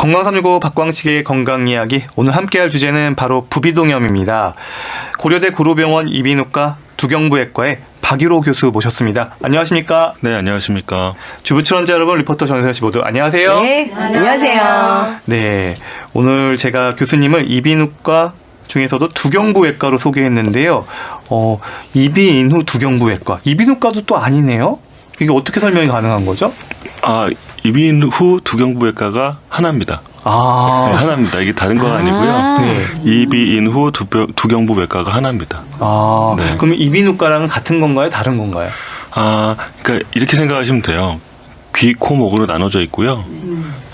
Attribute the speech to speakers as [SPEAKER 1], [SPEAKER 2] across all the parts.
[SPEAKER 1] 건강365 박광식의 건강이야기, 오늘 함께할 주제는 바로 부비동염입니다. 고려대 구로병원 이비인후과 두경부외과의 박유로 교수 모셨습니다. 안녕하십니까?
[SPEAKER 2] 네, 안녕하십니까?
[SPEAKER 1] 주부 출연자 여러분, 리포터 전세현 씨 모두 안녕하세요.
[SPEAKER 3] 네, 안녕하세요.
[SPEAKER 1] 네, 오늘 제가 교수님을 이비인후과 중에서도 두경부외과로 소개했는데요. 이비인후 두경부외과, 이비인후과도 또 아니네요. 이게 어떻게 설명이 가능한 거죠?
[SPEAKER 2] 이비인후 두경부외과가 하나입니다. 네, 하나입니다. 이게 다른 거 아니고요.
[SPEAKER 1] 네.
[SPEAKER 2] 이비인후 두경부외과가 하나입니다. 네.
[SPEAKER 1] 그러면 이비인후과랑은 같은 건가요? 다른 건가요?
[SPEAKER 2] 그러니까 이렇게 생각하시면 돼요. 귀, 코, 목으로 나눠져 있고요.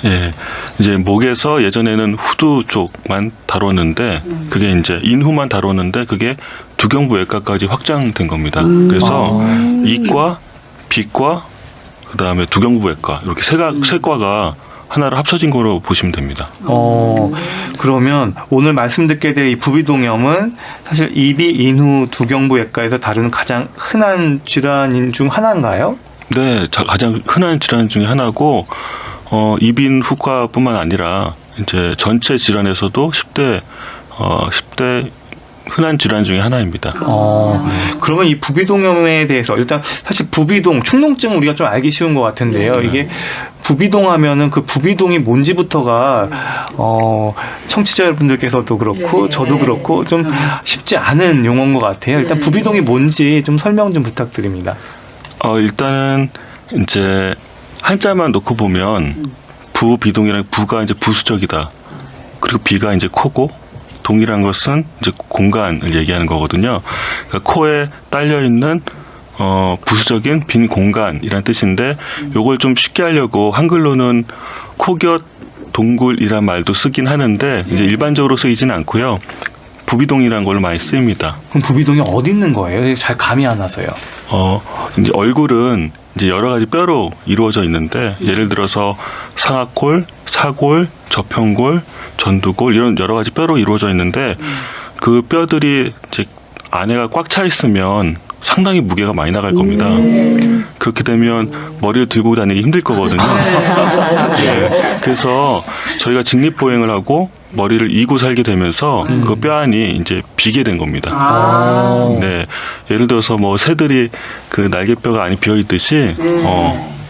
[SPEAKER 2] 예, 이제 목에서 예전에는 후두 쪽만 다뤘는데 그게 이제 인후만 다뤘는데 그게 두경부외과까지 확장된 겁니다. 그래서 이과, 비과, 그다음에 두경부외과 이렇게 세 과가 하나로 합쳐진 거로 보시면 됩니다.
[SPEAKER 1] 그러면 오늘 말씀 듣게 될 이 부비동염은 사실 이비인후 두경부외과에서 다루는 가장 흔한 질환인 중 하나인가요?
[SPEAKER 2] 네, 가장 흔한 질환 중에 하나고 이비인후과뿐만 아니라 이제 전체 질환에서도 10대 흔한 질환 중에 하나입니다.
[SPEAKER 1] 그러면 이 부비동염에 대해서 일단 사실 부비동, 축농증 우리가 좀 알기 쉬운 것 같은데요. 이게 부비동 하면은 그 부비동이 뭔지부터가 청취자 여러분들께서도 그렇고 저도 그렇고 좀 쉽지 않은 용어인 것 같아요. 일단 부비동이 뭔지 좀 설명 좀 부탁드립니다.
[SPEAKER 2] 일단은 이제 한자만 놓고 보면 부비동이랑 부가 이제 부수적이다. 그리고 비가 이제 코고 동이란 것은 이제 공간을 얘기하는 거거든요. 그러니까 코에 딸려 있는 부수적인 빈 공간이란 뜻인데, 요걸 좀 쉽게 하려고 한글로는 코곁 동굴이란 말도 쓰긴 하는데 이제 일반적으로 쓰이진 않고요. 부비동이라는 걸로 많이 쓰입니다.
[SPEAKER 1] 그럼 부비동이 어디 있는 거예요? 잘 감이 안 와서요.
[SPEAKER 2] 이제 얼굴은 이제 여러 가지 뼈로 이루어져 있는데, 예를 들어서 상악골, 사골, 저평골, 전두골 이런 여러 가지 뼈로 이루어져 있는데, 그 뼈들이 이제 안에가 꽉 차 있으면 상당히 무게가 많이 나갈 겁니다. 그렇게 되면 머리를 들고 다니기 힘들 거거든요. 네. 그래서 저희가 직립보행을 하고 머리를 이고 살게 되면서 그 뼈 안이 이제 비게 된 겁니다. 네, 예를 들어서 뭐 새들이 그 날개뼈가 안이 비어 있듯이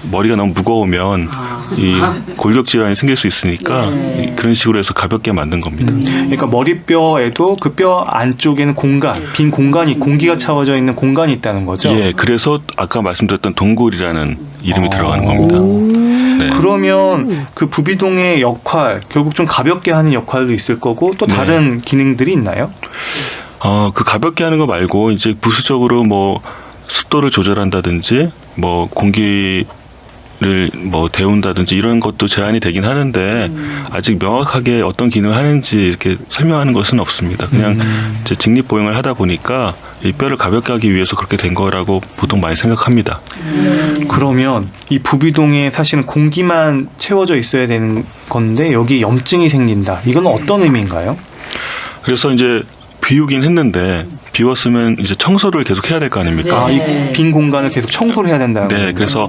[SPEAKER 2] 머리가 너무 무거우면 이 골격 질환이 생길 수 있으니까 그런 식으로 해서 가볍게 만든 겁니다.
[SPEAKER 1] 그러니까 머리뼈에도 그 뼈 안쪽에는 공간, 빈 공간이, 공기가 차워져 있는 공간이 있다는 거죠.
[SPEAKER 2] 예, 그래서 아까 말씀드렸던 동굴이라는 이름이 들어가는 겁니다. 네.
[SPEAKER 1] 그러면 그 부비동의 역할, 결국 좀 가볍게 하는 역할도 있을 거고 또 다른 기능들이 있나요?
[SPEAKER 2] 그 가볍게 하는 거 말고 이제 부수적으로 뭐 습도를 조절한다든지 뭐 공기를 뭐 데운다든지 이런 것도 제한이 되긴 하는데 아직 명확하게 어떤 기능을 하는지 이렇게 설명하는 것은 없습니다. 그냥 이제 직립보행을 하다 보니까 이 뼈를 가볍게 하기 위해서 그렇게 된 거라고 보통 많이 생각합니다.
[SPEAKER 1] 그러면 이 부비동에 사실은 공기만 채워져 있어야 되는 건데 여기 염증이 생긴다. 이건 어떤 의미인가요?
[SPEAKER 2] 그래서 이제 비우긴 했는데 비웠으면 이제 청소를 계속 해야 될 거 아닙니까?
[SPEAKER 1] 이 빈 공간을 계속 청소를 해야 된다는 거예요.
[SPEAKER 2] 네, 그래서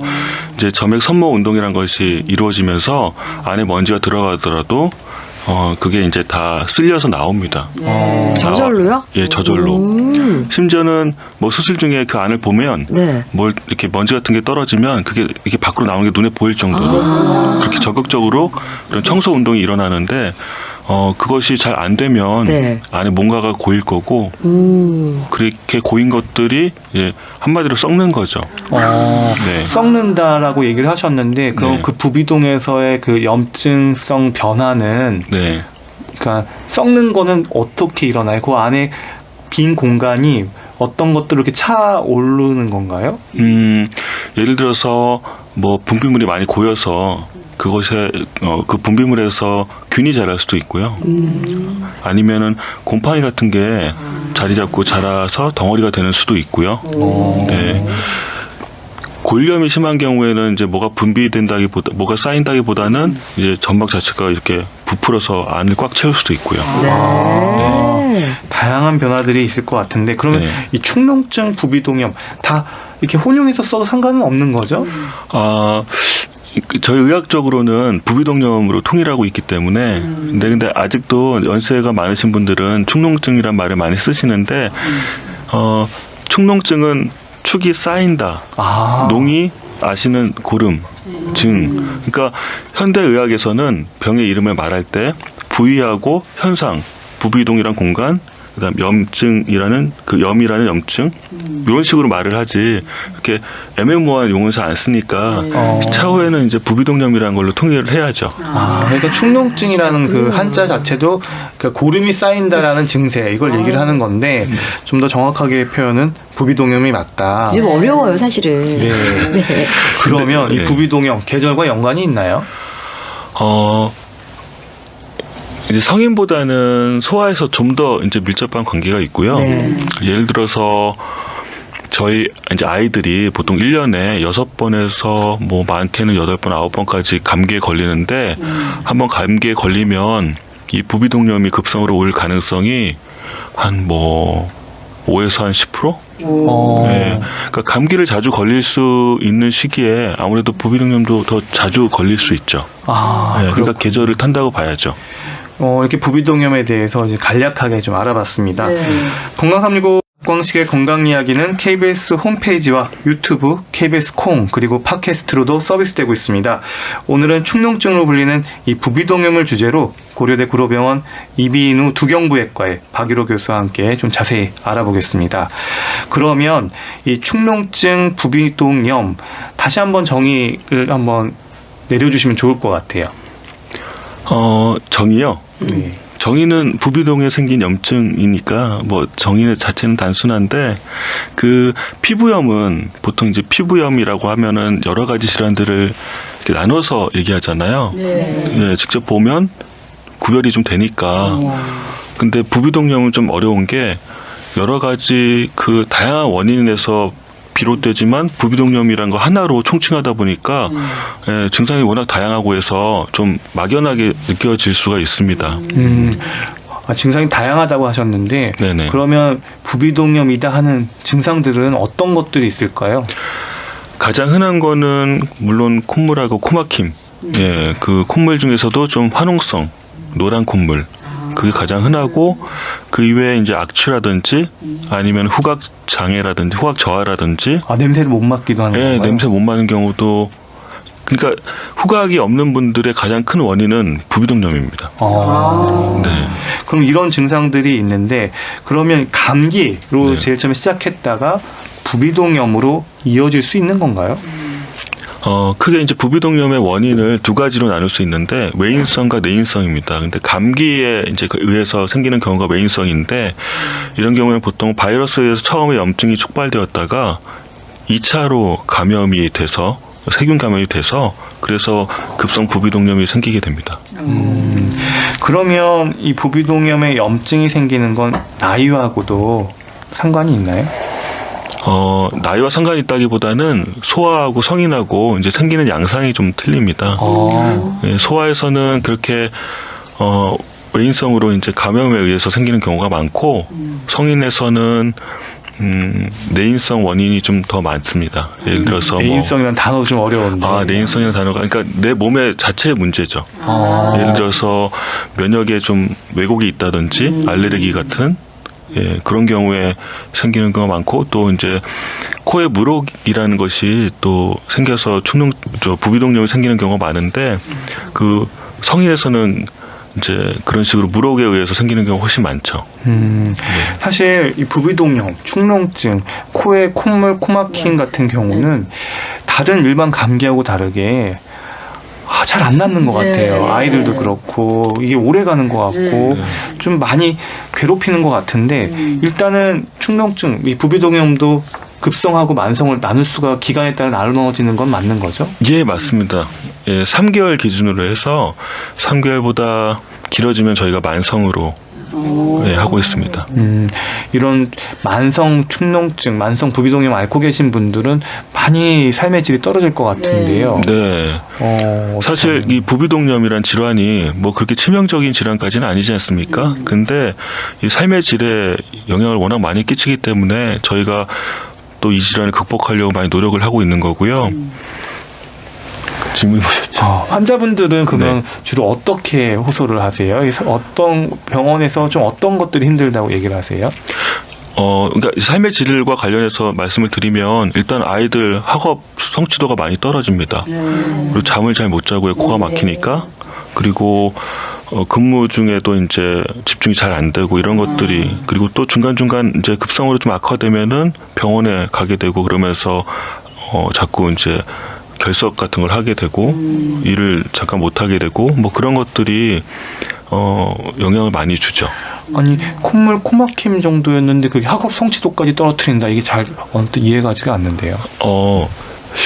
[SPEAKER 2] 이제 점액 선모 운동이라는 것이 이루어지면서 안에 먼지가 들어가더라도 그게 이제 다 쓸려서 나옵니다.
[SPEAKER 3] 저절로요?
[SPEAKER 2] 예, 저절로. 심지어는 뭐 수술 중에 그 안을 보면 뭘 이렇게 먼지 같은 게 떨어지면 그게 이렇게 밖으로 나오는 게 눈에 보일 정도로 그렇게 적극적으로 그런 청소 운동이 일어나는데 그것이 잘 안 되면 안에 뭔가가 고일 거고 그렇게 고인 것들이 이제 한마디로 썩는 거죠. 네.
[SPEAKER 1] 썩는다라고 얘기를 하셨는데 그럼 그 부비동에서의 그 염증성 변화는 그러니까 썩는 거는 어떻게 일어나요? 그 안에 빈 공간이 어떤 것들로 이렇게 차오르는 건가요?
[SPEAKER 2] 예를 들어서 뭐 분비물이 많이 고여서 그것에 그 분비물에서 균이 자랄 수도 있고요. 아니면은 곰팡이 같은 게 자리 잡고 자라서 덩어리가 되는 수도 있고요. 네. 골염이 심한 경우에는 이제 뭐가 분비된다기보다 뭐가 쌓인다기보다는 이제 점막 자체가 이렇게 부풀어서 안을 꽉 채울 수도 있고요.
[SPEAKER 1] 다양한 변화들이 있을 것 같은데 그러면 이 축농증, 부비동염 다 이렇게 혼용해서 써도 상관은 없는 거죠?
[SPEAKER 2] 저희 의학적으로는 부비동염으로 통일하고 있기 때문에 근데 아직도 연세가 많으신 분들은 축농증이란 말을 많이 쓰시는데 축농증은 축이 쌓인다. 농이 아시는 고름, 증. 그러니까 현대 의학에서는 병의 이름을 말할 때 부위하고 현상, 부비동이란 공간, 그다음 염증이라는 그 염이라는 염증 이런 식으로 말을 하지 이렇게 애매모호한 용어를 잘 안 쓰니까 차후에는 이제 부비동염이라는 걸로 통일을 해야죠.
[SPEAKER 1] 그러니까 축농증이라는 그 한자 자체도 그러니까 고름이 쌓인다라는 증세 이걸 얘기를 하는 건데 좀 더 정확하게 표현은 부비동염이 맞다.
[SPEAKER 3] 좀 어려워요, 사실은.
[SPEAKER 1] 네. 그러면 이 부비동염 계절과 연관이 있나요?
[SPEAKER 2] 이제 성인보다는 소아에서 좀 더 이제 밀접한 관계가 있고요. 예를 들어서 저희 이제 아이들이 보통 1년에 6번에서 뭐 많게는 8번, 9번까지 감기에 걸리는데 한번 감기에 걸리면 이 부비동염이 급성으로 올 가능성이 한 뭐 5에서 한 10%? 네. 그러니까 감기를 자주 걸릴 수 있는 시기에 아무래도 부비동염도 더 자주 걸릴 수 있죠. 네, 그러니까 계절을 탄다고 봐야죠.
[SPEAKER 1] 이렇게 부비동염에 대해서 이제 간략하게 좀 알아봤습니다. 건강365 광식의 건강 이야기는 KBS 홈페이지와 유튜브, KBS 콩 그리고 팟캐스트로도 서비스되고 있습니다. 오늘은 축농증으로 불리는 이 부비동염을 주제로 고려대 구로병원 이비인후 두경부외과의 박유로 교수와 함께 좀 자세히 알아보겠습니다. 그러면 이 축농증, 부비동염 다시 한번 정의를 한번 내려주시면 좋을 것 같아요.
[SPEAKER 2] 정의요?
[SPEAKER 1] 네.
[SPEAKER 2] 정의는 부비동에 생긴 염증이니까 뭐 정의 자체는 단순한데 그 피부염은 보통 이제 피부염이라고 하면은 여러 가지 질환들을 이렇게 나눠서 얘기하잖아요. 네, 직접 보면 구별이 좀 되니까. 근데 부비동염은 좀 어려운 게 여러 가지 그 다양한 원인에서 비롯되지만 부비동염이란 거 하나로 총칭하다 보니까 증상이 워낙 다양하고 해서 좀 막연하게 느껴질 수가 있습니다.
[SPEAKER 1] 증상이 다양하다고 하셨는데
[SPEAKER 2] 네네.
[SPEAKER 1] 그러면 부비동염이다 하는 증상들은 어떤 것들이 있을까요?
[SPEAKER 2] 가장 흔한 거는 물론 콧물하고 코막힘. 예, 그 콧물 중에서도 좀 화농성, 노란 콧물. 그게 가장 흔하고 그 이외에 이제 악취라든지 아니면 후각 장애라든지 후각 저하라든지
[SPEAKER 1] 냄새를 못 맡기도 하는 건가요?
[SPEAKER 2] 냄새 못 맡는 경우도 그러니까 후각이 없는 분들의 가장 큰 원인은 부비동염입니다. 네.
[SPEAKER 1] 그럼 이런 증상들이 있는데 그러면 감기로
[SPEAKER 2] 네.
[SPEAKER 1] 제일 처음에 시작했다가 부비동염으로 이어질 수 있는 건가요?
[SPEAKER 2] 크게 이제 부비동염의 원인을 두 가지로 나눌 수 있는데 외인성과 내인성입니다. 근데 감기에 이제 의해서 생기는 경우가 외인성인데 이런 경우에는 보통 바이러스에 의해서 처음에 염증이 촉발되었다가 2차로 감염이 돼서 세균 감염이 돼서 그래서 급성 부비동염이 생기게 됩니다.
[SPEAKER 1] 그러면 이 부비동염에 염증이 생기는 건 나이와도 상관이 있나요?
[SPEAKER 2] 나이와 상관이 있다기보다는 소아하고 성인하고 이제 생기는 양상이 좀 틀립니다. 예, 소아에서는 그렇게 외인성으로 이제 감염에 의해서 생기는 경우가 많고 성인에서는 내인성 원인이 좀 더 많습니다. 예를 들어서
[SPEAKER 1] 내인성이라는 단어도 좀 어려운데.
[SPEAKER 2] 내인성이라는 단어가 그러니까 내 몸의 자체의 문제죠. 예를 들어서 면역에 좀 왜곡이 있다든지 알레르기 같은 그런 경우에 생기는 경우가 많고 또 이제 코에 물혹이라는 것이 또 생겨서 부비동염이 생기는 경우가 많은데 그 성인에서는 이제 그런 식으로 물혹에 의해서 생기는 경우가 훨씬 많죠.
[SPEAKER 1] 사실 이 부비동염, 축농증, 코에 콧물, 코막힘 같은 경우는 다른 일반 감기하고 다르게 잘 안 낫는 것 같아요. 아이들도 그렇고 이게 오래 가는 것 같고 좀 많이 괴롭히는 것 같은데 일단은 축농증, 이 부비동염도 급성하고 만성을 나눌 수가 기간에 따라 나눠지는 건 맞는 거죠?
[SPEAKER 2] 예, 맞습니다. 3개월 기준으로 해서 3개월보다 길어지면 저희가 만성으로 하고 있습니다.
[SPEAKER 1] 이런 만성 축농증, 만성 부비동염 앓고 계신 분들은 많이 삶의 질이 떨어질 것 같은데요.
[SPEAKER 2] 네. 사실 이 부비동염이란 질환이 뭐 그렇게 치명적인 질환까지는 아니지 않습니까? 근데 이 삶의 질에 영향을 워낙 많이 끼치기 때문에 저희가 또 이 질환을 극복하려고 많이 노력을 하고 있는 거고요. 질문 보셨죠?
[SPEAKER 1] 환자분들은 그러면
[SPEAKER 2] 네.
[SPEAKER 1] 주로 어떻게 호소를 하세요? 그래서 어떤 병원에서 좀 어떤 것들이 힘들다고 얘기를 하세요?
[SPEAKER 2] 그러니까 삶의 질과 관련해서 말씀을 드리면 일단 아이들 학업 성취도가 많이 떨어집니다. 그리고 잠을 잘 못 자고요. 코가 막히니까. 그리고 근무 중에도 이제 집중이 잘 안 되고 이런 것들이, 그리고 또 중간중간 이제 급성으로 좀 악화되면은 병원에 가게 되고 그러면서 자꾸 이제 결석 같은 걸 하게 되고 일을 잠깐 못 하게 되고 뭐 그런 것들이 영향을 많이 주죠.
[SPEAKER 1] 아니 콧물 코막힘 정도였는데 그게 학업 성취도까지 떨어뜨린다. 이게 잘 언뜻 이해가 가지가 않는데요.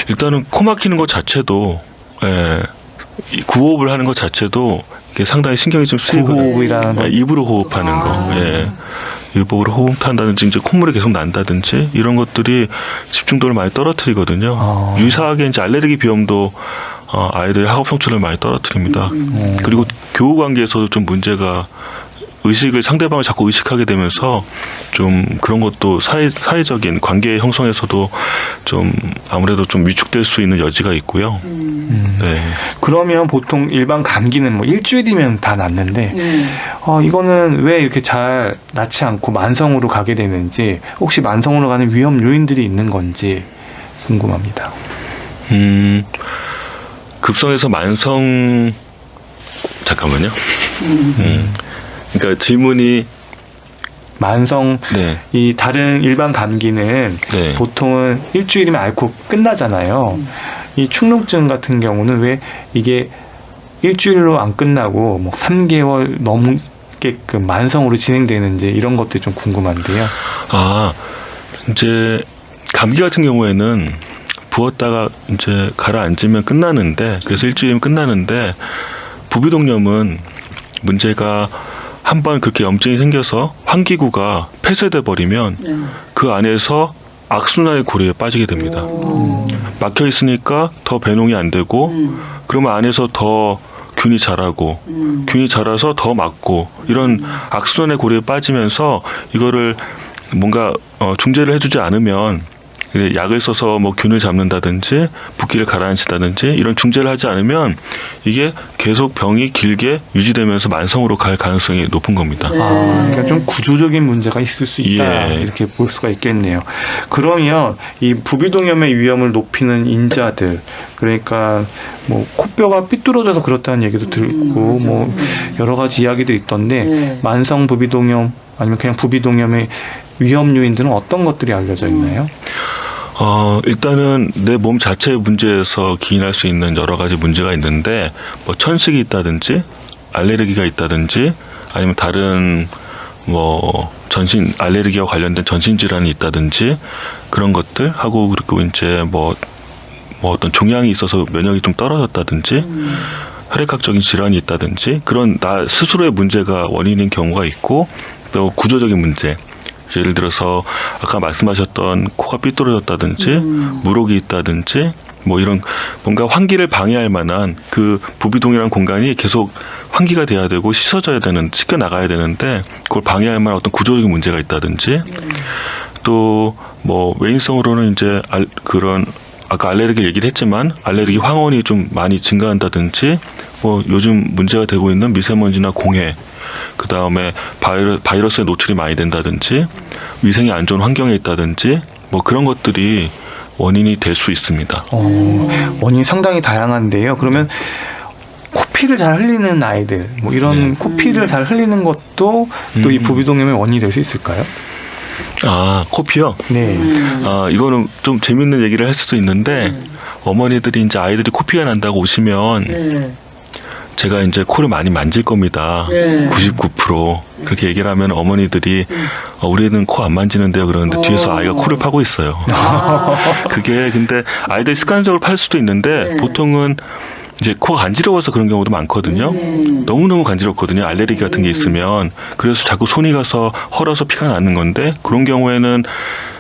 [SPEAKER 2] 일단은 코 막히는 것 자체도, 이 구호흡을 하는 것 자체도 이게 상당히 신경이 좀 쓰이거든요.
[SPEAKER 1] 구호흡이라는 건
[SPEAKER 2] 입으로 호흡하는 거, 입으로 호흡한다든지 이제 콧물이 계속 난다든지 이런 것들이 집중도를 많이 떨어뜨리거든요. 유사하게 이제 알레르기 비염도 아이들 학업 성취를 많이 떨어뜨립니다. 그리고 교우 관계에서도 좀 문제가, 의식을 상대방을 자꾸 의식하게 되면서 좀 그런 것도 사회적인 관계 형성에서도 좀 아무래도 좀 위축될 수 있는 여지가 있고요. 네.
[SPEAKER 1] 그러면 보통 일반 감기는 뭐 일주일이면 다 낫는데 이거는 왜 이렇게 잘 낫지 않고 만성으로 가게 되는지, 혹시 만성으로 가는 위험 요인들이 있는 건지 궁금합니다.
[SPEAKER 2] 급성에서 만성, 잠깐만요. 그러니까 질문이,
[SPEAKER 1] 만성,
[SPEAKER 2] 네.
[SPEAKER 1] 이 다른 일반 감기는
[SPEAKER 2] 네.
[SPEAKER 1] 보통은 일주일이면 앓고 끝나잖아요. 이 축농증 같은 경우는 왜 이게 일주일로 안 끝나고 뭐 3개월 넘게끔 만성으로 진행되는지 이런 것들이 좀 궁금한데요.
[SPEAKER 2] 이제 감기 같은 경우에는 부었다가 이제 가라앉으면 끝나는데, 그래서 일주일이면 끝나는데, 부비동염은 문제가 한번 그렇게 염증이 생겨서 환기구가 폐쇄돼 버리면 그 안에서 악순환의 고리에 빠지게 됩니다. 막혀 있으니까 더 배농이 안 되고, 그러면 안에서 더 균이 자라고, 균이 자라서 더 막고, 이런 악순환의 고리에 빠지면서 이거를 뭔가 중재를 해주지 않으면, 약을 써서 뭐 균을 잡는다든지 붓기를 가라앉힌다든지 이런 중재를 하지 않으면 이게 계속 병이 길게 유지되면서 만성으로 갈 가능성이 높은 겁니다.
[SPEAKER 1] 그러니까 좀 구조적인 문제가 있을 수 있다, 이렇게 볼 수가 있겠네요. 그러면 이 부비동염의 위험을 높이는 인자들, 그러니까 뭐 코뼈가 삐뚤어져서 그렇다는 얘기도 들고 뭐 여러 가지 이야기들이 있던데, 만성 부비동염 아니면 그냥 부비동염의 위험 요인들은 어떤 것들이 알려져 있나요?
[SPEAKER 2] 일단은 내 몸 자체의 문제에서 기인할 수 있는 여러 가지 문제가 있는데, 뭐 천식이 있다든지 알레르기가 있다든지 아니면 다른 뭐 전신 알레르기와 관련된 전신 질환이 있다든지 그런 것들 하고, 그리고 이제 뭐 어떤 종양이 있어서 면역이 좀 떨어졌다든지 혈액학적인 질환이 있다든지 그런 나 스스로의 문제가 원인인 경우가 있고, 또 구조적인 문제, 예를 들어서 아까 말씀하셨던 코가 삐뚤어졌다든지 물혹이 있다든지 뭐 이런 뭔가 환기를 방해할 만한, 그 부비동이라는 공간이 계속 환기가 돼야 되고 씻어져야 되는, 씻겨 나가야 되는데 그걸 방해할 만한 어떤 구조적인 문제가 있다든지, 또 뭐 외인성으로는 이제 그런 아까 알레르기 얘기를 했지만 알레르기 황혼이 좀 많이 증가한다든지, 뭐 요즘 문제가 되고 있는 미세먼지나 공해, 그 다음에 바이러스에 노출이 많이 된다든지, 위생이 안 좋은 환경에 있다든지, 뭐 그런 것들이 원인이 될 수 있습니다.
[SPEAKER 1] 원인이 상당히 다양한데요. 그러면 코피를 잘 흘리는 아이들, 뭐 이런 코피를 잘 흘리는 것도 또 이 부비동염의 원인이 될 수 있을까요?
[SPEAKER 2] 코피요?
[SPEAKER 1] 네.
[SPEAKER 2] 이거는 좀 재밌는 얘기를 할 수도 있는데, 어머니들이 이제 아이들이 코피가 난다고 오시면 제가 이제 코를 많이 만질 겁니다. 99% 그렇게 얘기를 하면 어머니들이 우리는 코 안 만지는데요 그러는데 뒤에서 아이가 코를 파고 있어요. 그게 근데 아이들이 습관적으로 팔 수도 있는데 보통은 이제 코가 간지러워서 그런 경우도 많거든요. 너무너무 간지럽거든요. 알레르기 같은 게 있으면. 그래서 자꾸 손이 가서 헐어서 피가 나는 건데, 그런 경우에는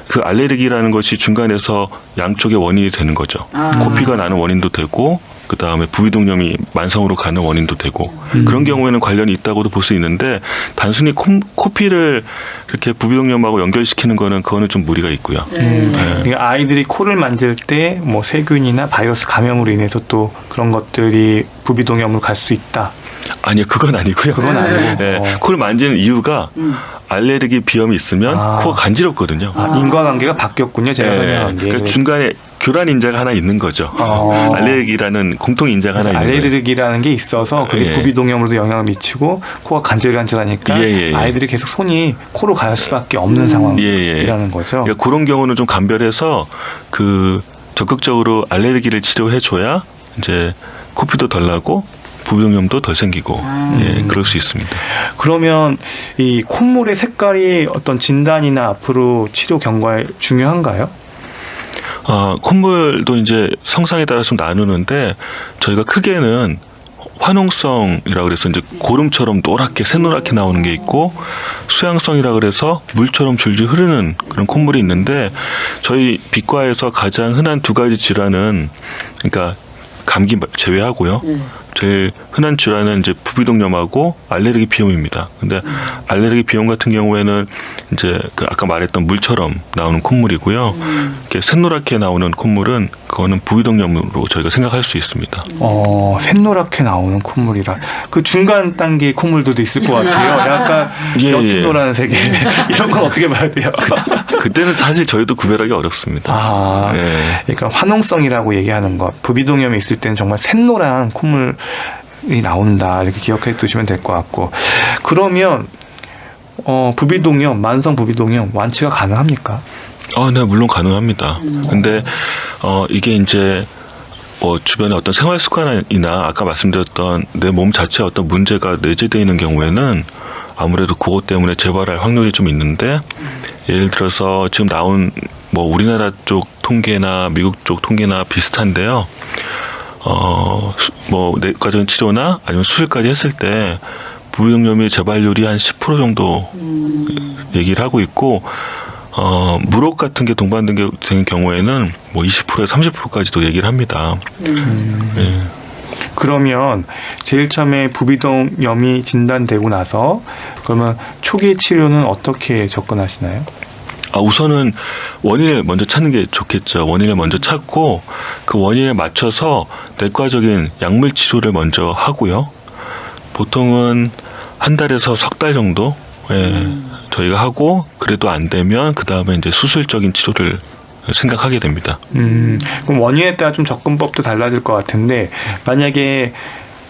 [SPEAKER 2] 그 알레르기라는 것이 중간에서 양쪽의 원인이 되는 거죠. 코피가 나는 원인도 되고, 그 다음에 부비동염이 만성으로 가는 원인도 되고 그런 경우에는 관련이 있다고도 볼 수 있는데 단순히 코피를 이렇게 부비동염하고 연결시키는 그거는 좀 무리가 있고요.
[SPEAKER 1] 그러니까 아이들이 코를 만질 때 뭐 세균이나 바이러스 감염으로 인해서 또 그런 것들이 부비동염으로 갈 수 있다.
[SPEAKER 2] 아니요, 그건 아니고요.
[SPEAKER 1] 그건 아니고.
[SPEAKER 2] 네, 코를 만지는 이유가 알레르기 비염이 있으면 코가 간지럽거든요.
[SPEAKER 1] 인과관계가 바뀌었군요. 제가 설명한 게.
[SPEAKER 2] 그러니까 중간에 교란 인자가 하나 있는 거죠. 알레르기라는 공통 인자가 하나 있는 거예요.
[SPEAKER 1] 알레르기라는 게 있어서 그게
[SPEAKER 2] 예.
[SPEAKER 1] 부비동염으로도 영향을 미치고 코가 간질간질하니까
[SPEAKER 2] 예.
[SPEAKER 1] 아이들이 계속 손이 코로 갈 수밖에 없는 상황이라는 거죠.
[SPEAKER 2] 그러니까 그런 경우는 좀 감별해서 적극적으로 알레르기를 치료해줘야 이제 코피도 덜 나고 부비동염도 덜 생기고 그럴 수 있습니다.
[SPEAKER 1] 그러면 이 콧물의 색깔이 어떤 진단이나 앞으로 치료 경과에 중요한가요?
[SPEAKER 2] 콧물도 이제 성상에 따라 좀 나누는데 저희가 크게는 화농성이라고 그래서 이제 고름처럼 노랗게 새노랗게 나오는 게 있고 수양성이라 그래서 물처럼 줄줄 흐르는 그런 콧물이 있는데 저희 비과에서 가장 흔한 두 가지 질환은 그러니까 감기 제외하고요. 제일 흔한 질환은 이제 부비동염하고 알레르기 비염입니다. 근데 알레르기 비염 같은 경우에는 이제 아까 말했던 물처럼 나오는 콧물이고요. 이렇게 샛노랗게 나오는 콧물은 그거는 부비동염으로 저희가 생각할 수 있습니다.
[SPEAKER 1] 샛노랗게 나오는 콧물이라 그 중간 단계의 콧물들도 있을 것 같아요. 약간 옅은 노란색의 이런 건 어떻게 봐야 돼요?
[SPEAKER 2] 그때는 사실 저희도 구별하기 어렵습니다.
[SPEAKER 1] 그러니까 화농성이라고 얘기하는 것, 부비동염이 있을 때는 정말 샛노란 콧물이 나온다 이렇게 기억해 두시면 될 것 같고 그러면 부비동염, 만성 부비동염 완치가 가능합니까?
[SPEAKER 2] 네, 물론 가능합니다. 근데 이게 이제 주변에 어떤 생활 습관이나 아까 말씀드렸던 내 몸 자체에 어떤 문제가 내재되어 있는 경우에는 아무래도 그것 때문에 재발할 확률이 좀 있는데 예를 들어서 지금 나온 뭐 우리나라 쪽 통계나 미국 쪽 통계나 비슷한데요. 뭐 내과적인 치료나 아니면 수술까지 했을 때 부비동염의 재발률이 한 10% 정도 얘기를 하고 있고 물혹 같은 게 동반된 경우에는 뭐 20%에서 30%까지도 얘기를 합니다.
[SPEAKER 1] 그러면 제일 처음에 부비동염이 진단되고 나서 그러면 초기 치료는 어떻게 접근하시나요?
[SPEAKER 2] 우선은 원인을 먼저 찾는 게 좋겠죠. 원인을 먼저 찾고 그 원인에 맞춰서 내과적인 약물 치료를 먼저 하고요. 보통은 한 달에서 석 달 정도 저희가 하고 그래도 안 되면 그 다음에 이제 수술적인 치료를 생각하게 됩니다.
[SPEAKER 1] 그럼 원인에 따라 좀 접근법도 달라질 것 같은데 만약에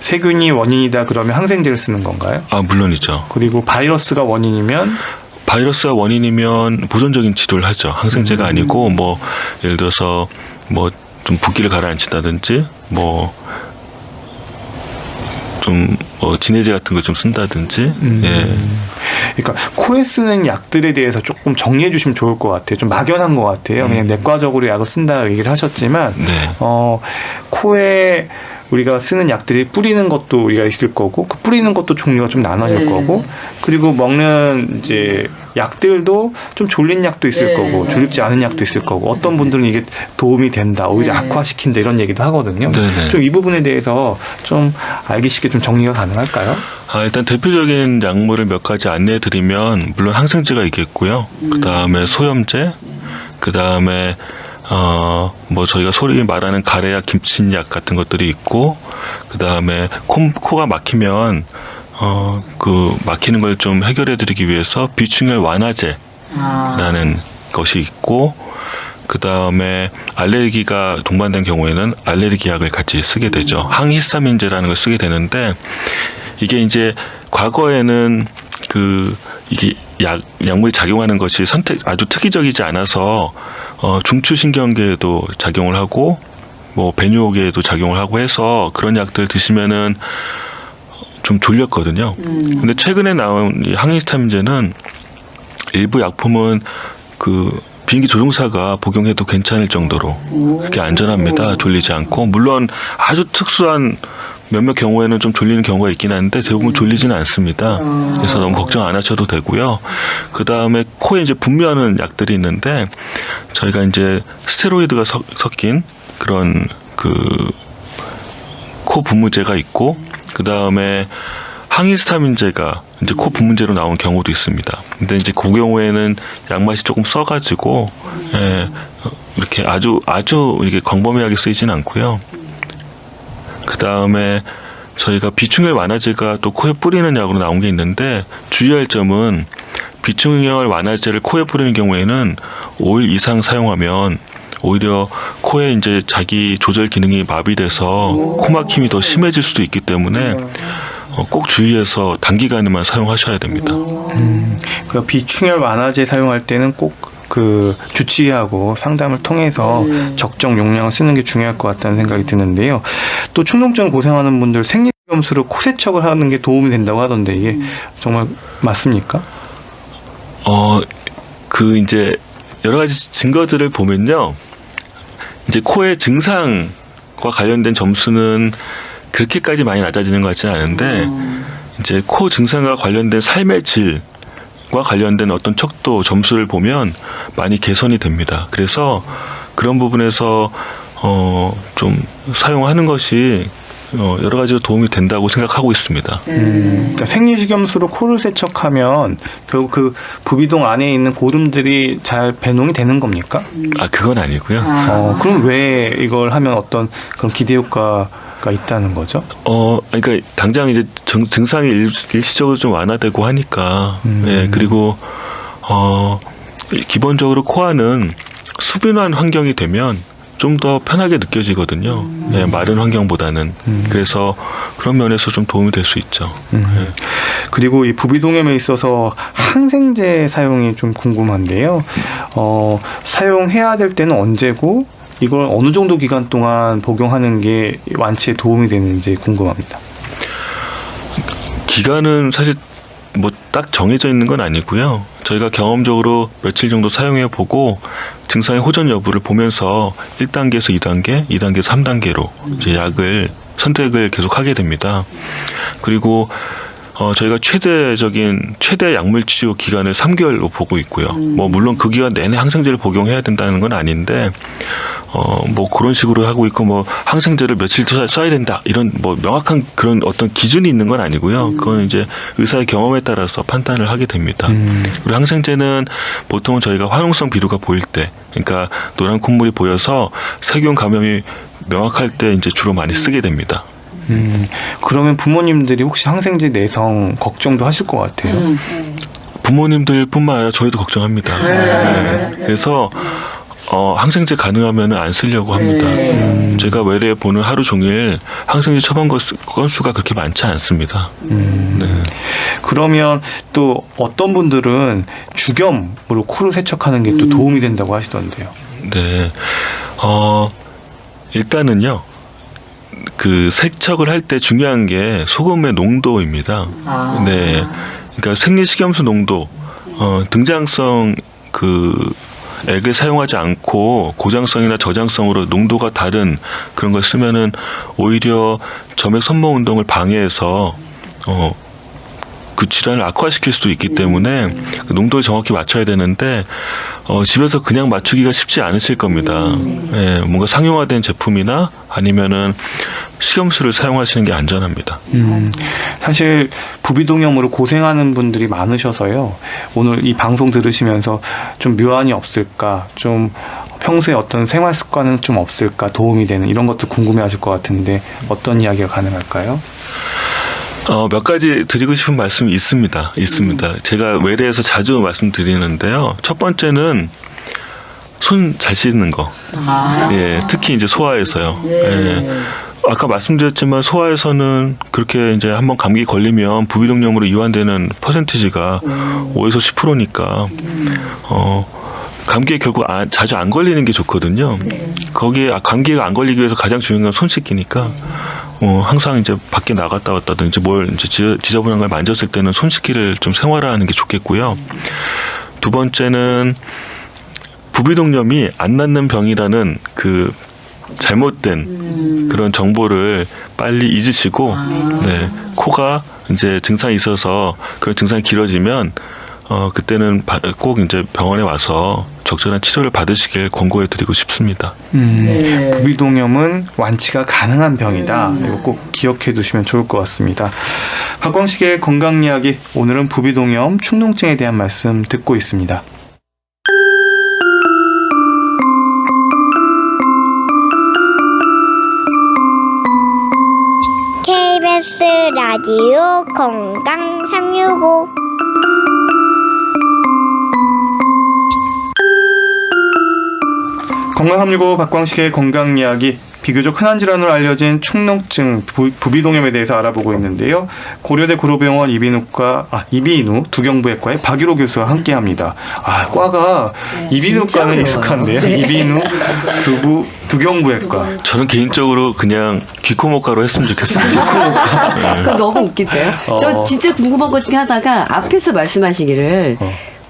[SPEAKER 1] 세균이 원인이다 그러면 항생제를 쓰는 건가요?
[SPEAKER 2] 물론이죠.
[SPEAKER 1] 그리고 바이러스가 원인이면
[SPEAKER 2] 바이러스가 원인이면 보존적인 치료를 하죠. 항생제가 아니고 뭐 예를 들어서 뭐 좀 붓기를 가라앉힌다든지 뭐 좀 진해제 같은 걸 좀 쓴다든지.
[SPEAKER 1] 그러니까 코에 쓰는 약들에 대해서 조금 정리해 주시면 좋을 것 같아요. 좀 막연한 것 같아요. 그냥 내과적으로 약을 쓴다 얘기를 하셨지만 코에 우리가 쓰는 약들이 뿌리는 것도 우리가 있을 거고 그 뿌리는 것도 종류가 좀 나눠질 거고 그리고 먹는 이제 약들도 좀 졸린 약도 있을 거고 졸립지 않은 약도 있을 거고 어떤 분들은 이게 도움이 된다 오히려 악화시킨다 이런 얘기도 하거든요. 좀 이 부분에 대해서 좀 알기 쉽게 좀 정리가 가능할까요?
[SPEAKER 2] 일단 대표적인 약물을 몇 가지 안내해 드리면 물론 항생제가 있겠고요. 그 다음에 소염제, 그 다음에 뭐 저희가 소위 말하는 가래약, 김친약 같은 것들이 있고 그 다음에 코가 막히면 그 막히는 걸 좀 해결해 드리기 위해서 비충혈 완화제라는 것이 있고 그 다음에 알레르기가 동반된 경우에는 알레르기 약을 같이 쓰게 되죠. 항히스타민제라는 걸 쓰게 되는데 이게 이제 과거에는 이게 약물이 작용하는 것이 아주 특이적이지 않아서 중추신경계에도 작용을 하고 뭐 배뇨계에도 작용을 하고 해서 그런 약들 드시면은 좀 졸렸거든요. 근데 최근에 나온 이 항히스타민제는 일부 약품은 비행기 조종사가 복용해도 괜찮을 정도로 그렇게 안전합니다. 졸리지 않고 물론 아주 특수한 몇몇 경우에는 좀 졸리는 경우가 있긴 한데 대부분 졸리지는 않습니다. 그래서 너무 걱정 안 하셔도 되고요. 그 다음에 코에 이제 분비하는 약들이 있는데 저희가 이제 스테로이드가 섞인 그런 코 분무제가 있고 그 다음에 항히스타민제가 이제 코 분무제로 나온 경우도 있습니다. 근데 이제 그 경우에는 약맛이 조금 써가지고 이렇게 아주 이렇게 광범위하게 쓰이진 않고요. 그 다음에 저희가 비충혈 완화제가 또 코에 뿌리는 약으로 나온 게 있는데 주의할 점은 비충혈 완화제를 코에 뿌리는 경우에는 5일 이상 사용하면 오히려 코에 이제 자기 조절 기능이 마비돼서 코막힘이 더 심해질 수도 있기 때문에 꼭 주의해서 단기간에만 사용하셔야 됩니다.
[SPEAKER 1] 그 비충혈 완화제 사용할 때는 꼭 그 주치의하고 상담을 통해서 적정 용량을 쓰는 게 중요할 것 같다는 생각이 드는데요. 또 충농증을 고생하는 분들 생리염수로 코 세척을 하는 게 도움이 된다고 하던데 이게 정말 맞습니까?
[SPEAKER 2] 그 이제 여러 가지 증거들을 보면요. 이제 코의 증상과 관련된 점수는 그렇게까지 많이 낮아지는 것 같지는 않은데 이제 코 증상과 관련된 삶의 질과 관련된 어떤 척도 점수를 보면 많이 개선이 됩니다. 그래서 그런 부분에서 좀 사용하는 것이 여러 가지로 도움이 된다고 생각하고 있습니다.
[SPEAKER 1] 그러니까 생리식염수로 코를 세척하면 결국 그 부비동 안에 있는 고름들이 잘 배농이 되는 겁니까?
[SPEAKER 2] 그건 아니고요.
[SPEAKER 1] 그럼 왜 이걸 하면 어떤 그런 기대 효과가 있다는 거죠?
[SPEAKER 2] 그러니까 당장 이제 증상이 일시적으로 좀 완화되고 하니까, 그리고 기본적으로 코안은 수분한 환경이 되면 좀 더 편하게 느껴지거든요. 마른 환경보다는. 그래서 그런 면에서 좀 도움이 될 수 있죠.
[SPEAKER 1] 그리고 이 부비동염에 있어서 항생제 사용이 좀 궁금한데요. 사용해야 될 때는 언제고 이걸 어느 정도 기간 동안 복용하는 게 완치에 도움이 되는지 궁금합니다.
[SPEAKER 2] 기간은 사실 뭐 딱 정해져 있는 건 아니고요. 저희가 경험적으로 며칠 정도 사용해 보고 증상의 호전 여부를 보면서 1단계에서 2단계, 2단계에서 3단계로 이제 약을 선택을 계속 하게 됩니다. 그리고 저희가 최대 약물 치료 기간을 3개월로 보고 있고요. 뭐 물론 그 기간 내내 항생제를 복용해야 된다는 건 아닌데 뭐 그런 식으로 하고 있고 뭐 항생제를 며칠 써야 된다 이런 뭐 명확한 그런 어떤 기준이 있는 건 아니고요. 그건 이제 의사의 경험에 따라서 판단을 하게 됩니다. 그리고 항생제는 보통은 저희가 화농성 비루가 보일 때, 그러니까 노란 콧물이 보여서 세균 감염이 명확할 때 이제 주로 많이 쓰게 됩니다.
[SPEAKER 1] 그러면 부모님들이 혹시 항생제 내성 걱정도 하실 것 같아요.
[SPEAKER 2] 부모님들뿐만 아니라 저희도 걱정합니다. 그래서 항생제 가능하면 안 쓰려고 합니다. 제가 외래에 보는 하루 종일 항생제 처방 건수가 그렇게 많지 않습니다.
[SPEAKER 1] 그러면 또 어떤 분들은 주겸으로 코를 세척하는 게 또 도움이 된다고 하시던데요.
[SPEAKER 2] 네, 일단은요. 그 세척을 할 때 중요한 게 소금의 농도입니다. 네, 그러니까 생리식염수 농도, 등장성 액을 사용하지 않고 고장성이나 저장성으로 농도가 다른 그런 걸 쓰면은 오히려 점액 손모 운동을 방해해서 그 질환을 악화시킬 수도 있기 때문에 그 농도를 정확히 맞춰야 되는데 집에서 그냥 맞추기가 쉽지 않으실 겁니다. 뭔가 상용화된 제품이나 아니면은 식염수를 사용하시는 게 안전합니다.
[SPEAKER 1] 사실 부비동염으로 고생하는 분들이 많으셔서요. 오늘 이 방송 들으시면서 좀 묘안이 없을까, 좀 평소에 어떤 생활 습관은 좀 없을까, 도움이 되는 이런 것도 궁금해하실 것 같은데 어떤 이야기가 가능할까요?
[SPEAKER 2] 몇 가지 드리고 싶은 말씀이 있습니다. 제가 외래에서 자주 말씀드리는데요. 첫 번째는 손 잘 씻는 거. 특히 이제 소아에서요. 아까 말씀드렸지만 소아에서는 그렇게 이제 한번 감기 걸리면 부비동염으로 이완되는 퍼센티지가 5에서 10%니까 감기에 결국 자주 안 걸리는 게 좋거든요. 거기에 감기가 안 걸리기 위해서 가장 중요한 건 손 씻기니까 항상 이제 밖에 나갔다 왔다든지 뭘 이제 지저분한 걸 만졌을 때는 손 씻기를 좀 생활화하는 게 좋겠고요. 두 번째는 부비동염이 안 낫는 병이라는 그 잘못된 그런 정보를 빨리 잊으시고, 코가 이제 증상이 있어서 그런 증상이 길어지면 그때는 꼭 이제 병원에 와서 적절한 치료를 받으시길 권고해드리고 싶습니다.
[SPEAKER 1] 부비동염은 완치가 가능한 병이다. 이거 꼭 기억해 두시면 좋을 것 같습니다. 박광식의 건강 이야기, 오늘은 부비동염, 축농증에 대한 말씀 듣고 있습니다.
[SPEAKER 4] KBS 라디오 건강 365
[SPEAKER 1] 건강 365 박광식의 건강 이야기, 비교적 흔한 질환으로 알려진 축농증, 부비동염에 대해서 알아보고 있는데요. 고려대 구로병원 이비인후 두경부외과의 박유로 교수와 함께합니다. 과가 이비인후과는
[SPEAKER 3] 진짜
[SPEAKER 1] 익숙한데요.
[SPEAKER 3] 네.
[SPEAKER 1] 이비인후 두경부외과.
[SPEAKER 2] 저는 개인적으로 그냥 귀코목과로 했으면 좋겠습니다.
[SPEAKER 3] 그럼 너무 웃긴데요?
[SPEAKER 1] 어.
[SPEAKER 3] 저 진짜 궁금한 것 중에 하나가 앞에서 말씀하시기를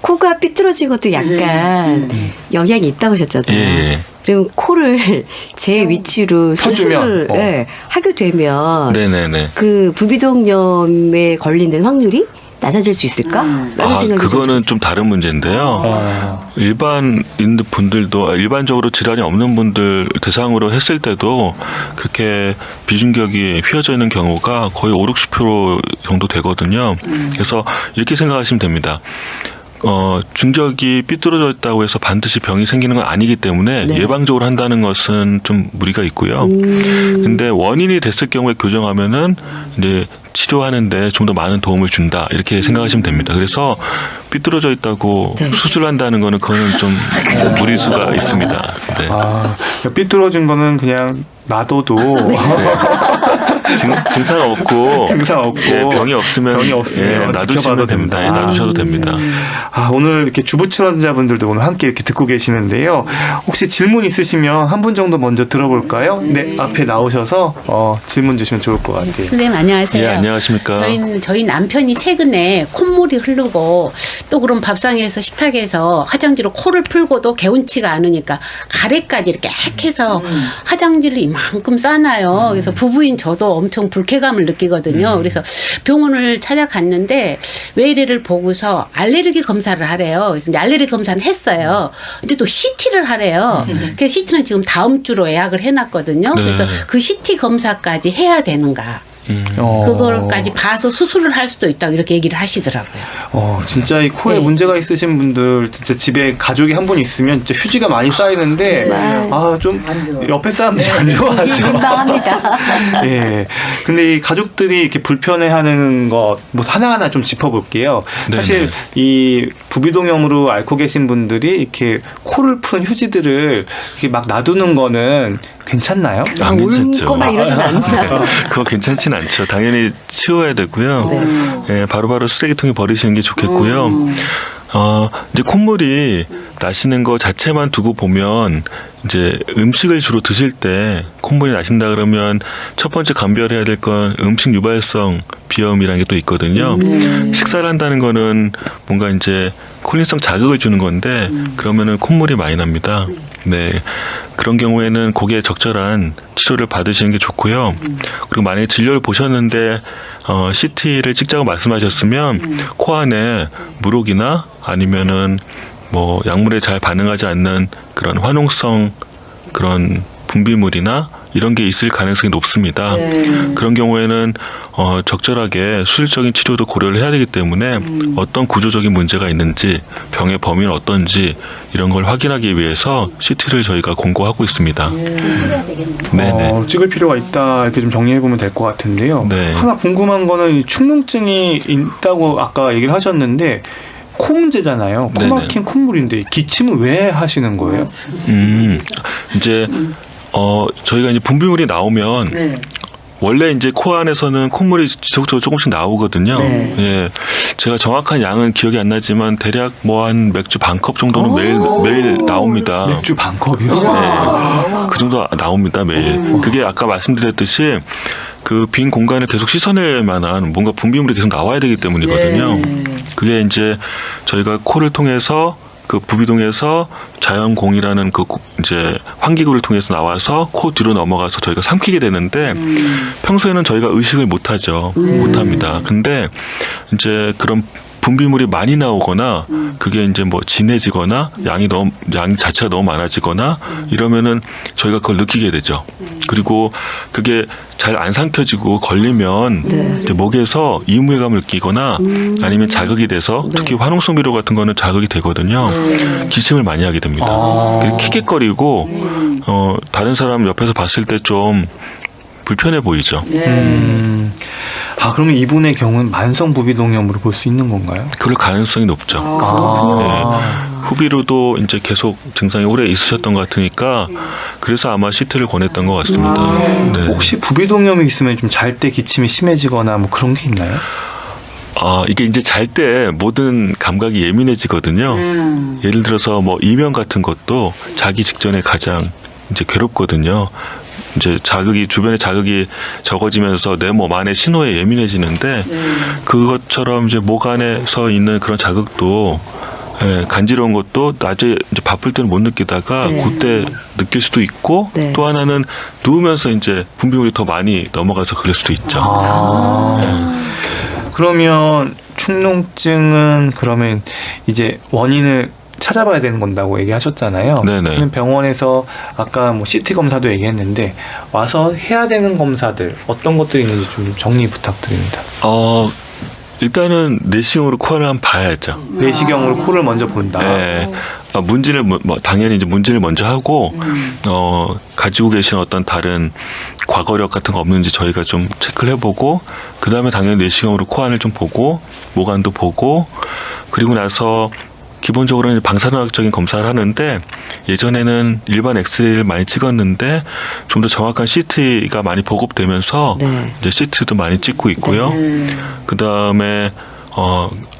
[SPEAKER 3] 코가 삐뚤어진 것도 약간 영향이 있다고 하셨잖아요.
[SPEAKER 2] 예.
[SPEAKER 3] 그럼 코를 제 위치로 수술을
[SPEAKER 1] 펴주면,
[SPEAKER 3] 하게 되면
[SPEAKER 2] 네네네.
[SPEAKER 3] 그 부비동염에 걸리는 확률이 낮아질 수 있을까? 라는 생각이
[SPEAKER 2] 그거는
[SPEAKER 3] 좀
[SPEAKER 2] 좀 다른 문제인데요. 일반인 분들도 일반적으로 질환이 없는 분들 대상으로 했을 때도 그렇게 비중격이 휘어져 있는 경우가 거의 50-60% 정도 되거든요. 그래서 이렇게 생각하시면 됩니다. 중적이 삐뚤어져 있다고 해서 반드시 병이 생기는 건 아니기 때문에
[SPEAKER 3] 네.
[SPEAKER 2] 예방적으로 한다는 것은 좀 무리가 있고요. 근데 원인이 됐을 경우에 교정하면은 이제 치료하는데 좀 더 많은 도움을 준다, 이렇게 생각하시면 됩니다. 그래서 삐뚤어져 있다고
[SPEAKER 3] 네.
[SPEAKER 2] 수술한다는 거는 그거는 좀 무리수가 있습니다. 네.
[SPEAKER 1] 삐뚤어진 거는 그냥 놔둬도
[SPEAKER 2] 증상 없고
[SPEAKER 1] 증상 없고
[SPEAKER 2] 예, 병이 없으면 놔두셔도
[SPEAKER 1] 지켜봐도
[SPEAKER 2] 됩니다.
[SPEAKER 1] 된다.
[SPEAKER 2] 예, 놔두셔도 됩니다.
[SPEAKER 1] 오늘 이렇게 주부 출연자분들도 오늘 함께 이렇게 듣고 계시는데요. 혹시 질문 있으시면 한 분 정도 먼저 들어볼까요? 네, 앞에 나오셔서 질문 주시면 좋을 것 같아요.
[SPEAKER 5] 선생님 안녕하세요.
[SPEAKER 2] 예, 안녕하십니까.
[SPEAKER 5] 저희 남편이 최근에 콧물이 흐르고 또 그런 밥상에서 식탁에서 화장지로 코를 풀고도 개운치가 않으니까 가래까지 이렇게 해서 화장지를 이만큼 싸놔요. 그래서 부부인 저도 엄청 불쾌감을 느끼거든요. 그래서 병원을 찾아갔는데 외래를 보고서 알레르기 검사를 하래요. 그래서 이제 알레르기 검사는 했어요. 근데 또 CT를 하래요. 그래서 CT는 지금 다음 주로 예약을 해놨거든요.
[SPEAKER 2] 네.
[SPEAKER 5] 그래서 그 CT 검사까지 해야 되는가? 그걸까지 봐서 수술을 할 수도 있다고 이렇게 얘기를 하시더라고요.
[SPEAKER 1] 진짜 이 코에
[SPEAKER 5] 네.
[SPEAKER 1] 문제가 있으신 분들, 진짜 집에 가족이 한 분 있으면 진짜 휴지가 많이 쌓이는데, 좀 옆에 사람들이 안 좋아하죠.
[SPEAKER 3] 민망합니다.
[SPEAKER 1] 예. 근데 이 가족들이 이렇게 불편해하는 것, 뭐 하나하나 좀 짚어볼게요. 사실
[SPEAKER 2] 네네.
[SPEAKER 1] 이 부비동염으로 앓고 계신 분들이 이렇게 코를 푼 휴지들을 이렇게 막 놔두는 거는 괜찮나요?
[SPEAKER 2] 안 괜찮죠.
[SPEAKER 3] 옮거나 이러진 않나요?
[SPEAKER 2] 그거 괜찮진 않죠. 당연히 치워야 되고요. 예, 바로바로 쓰레기통에 버리시는 게 좋겠고요. 이제 콧물이 나시는 거 자체만 두고 보면 이제 음식을 주로 드실 때 콧물이 나신다 그러면 첫 번째 감별해야 될 건 음식 유발성 비염이라는 게 또 있거든요. 식사를 한다는 거는 뭔가 이제 콜린성 자극을 주는 건데 그러면은 콧물이 많이 납니다. 네. 그런 경우에는 거기에 적절한 치료를 받으시는 게 좋고요. 그리고 만약에 진료를 보셨는데 CT를 찍자고 말씀하셨으면 코 안에 물혹이나 아니면은 뭐 약물에 잘 반응하지 않는 그런 화농성 그런 분비물이나 이런 게 있을 가능성이 높습니다. 그런 경우에는 적절하게 수술적인 치료도 고려를 해야 되기 때문에 어떤 구조적인 문제가 있는지, 병의 범위는 어떤지 이런 걸 확인하기 위해서 CT를 저희가 권고하고 있습니다. 네네.
[SPEAKER 1] 찍을 필요가 있다, 이렇게 좀 정리해 보면 될 것 같은데요.
[SPEAKER 2] 네.
[SPEAKER 1] 하나 궁금한 거는 이 축농증이 있다고 아까 얘기를 하셨는데, 코 문제잖아요. 코
[SPEAKER 2] 네네.
[SPEAKER 1] 막힌 콧물인데 기침은 왜 하시는 거예요?
[SPEAKER 2] 이제 저희가 이제 분비물이 나오면 원래 이제 코 안에서는 콧물이 지속적으로 조금씩 나오거든요.
[SPEAKER 3] 네.
[SPEAKER 2] 예, 제가 정확한 양은 기억이 안 나지만 대략 뭐 한 맥주 반 컵 정도는 매일 나옵니다.
[SPEAKER 1] 맥주 반 컵이요?
[SPEAKER 2] 네, 그 정도 나옵니다 매일. 그게 아까 말씀드렸듯이 그 빈 공간을 계속 씻어낼 만한 뭔가 분비물이 계속 나와야 되기 때문이거든요. 그게 이제 저희가 코를 통해서 그 부비동에서 자연공이라는 그 이제 환기구를 통해서 나와서 코 뒤로 넘어가서 저희가 삼키게 되는데 평소에는 저희가 의식을 못하죠. 못합니다. 근데 이제 그런 분비물이 많이 나오거나 그게 이제 뭐 진해지거나 양 자체가 너무 많아지거나 이러면은 저희가 그걸 느끼게 되죠. 그리고 그게 잘 안 삼켜지고 걸리면 이제 목에서 이물감을 느끼거나 아니면 자극이 돼서 특히 화농성 비료 같은 거는 자극이 되거든요. 기침을 많이 하게 됩니다. 그리고 킥킥거리고 다른 사람 옆에서 봤을 때 좀 불편해 보이죠.
[SPEAKER 1] 그러면 이분의 경우는 만성 부비동염으로 볼 수 있는 건가요?
[SPEAKER 2] 그럴 가능성이 높죠. 후비로도 이제 계속 증상이 오래 있으셨던 것 같으니까 그래서 아마 CT를 권했던 것 같습니다. 네.
[SPEAKER 1] 혹시 부비동염이 있으면 좀 잘 때 기침이 심해지거나 뭐 그런 게 있나요?
[SPEAKER 2] 이게 이제 잘 때 모든 감각이 예민해지거든요. 예를 들어서 뭐 이명 같은 것도 자기 직전에 가장 이제 괴롭거든요. 이제 주변에 자극이 적어지면서 내 몸 안에 신호에 예민해지는데 그것처럼 이제 목 안에서 있는 그런 자극도 간지러운 것도 낮에 이제 바쁠 때는 못 느끼다가 그때 느낄 수도 있고 또 하나는 누우면서 이제 분비물이 더 많이 넘어가서 그럴 수도 있죠.
[SPEAKER 1] 그러면 축농증은 그러면 이제 원인을 찾아봐야 되는 건다고 얘기하셨잖아요.
[SPEAKER 2] 네네.
[SPEAKER 1] 그러면 병원에서 아까 뭐 CT 검사도 얘기했는데 와서 해야 되는 검사들 어떤 것들이 있는지 좀 정리 부탁드립니다.
[SPEAKER 2] 일단은 내시경으로 코를 한번 봐야죠.
[SPEAKER 1] 내시경으로 코를 먼저 본다.
[SPEAKER 2] 네. 문진을 당연히 이제 문진을 먼저 하고 가지고 계신 어떤 다른 과거력 같은 거 없는지 저희가 좀 체크를 해보고 그 다음에 당연히 내시경으로 코 안을 좀 보고 목 안도 보고 그리고 나서 기본적으로는 방사능학적인 검사를 하는데 예전에는 일반 엑스레이를 많이 찍었는데 좀 더 정확한 CT가 많이 보급되면서 이제 CT도 많이 찍고 있고요. 그 다음에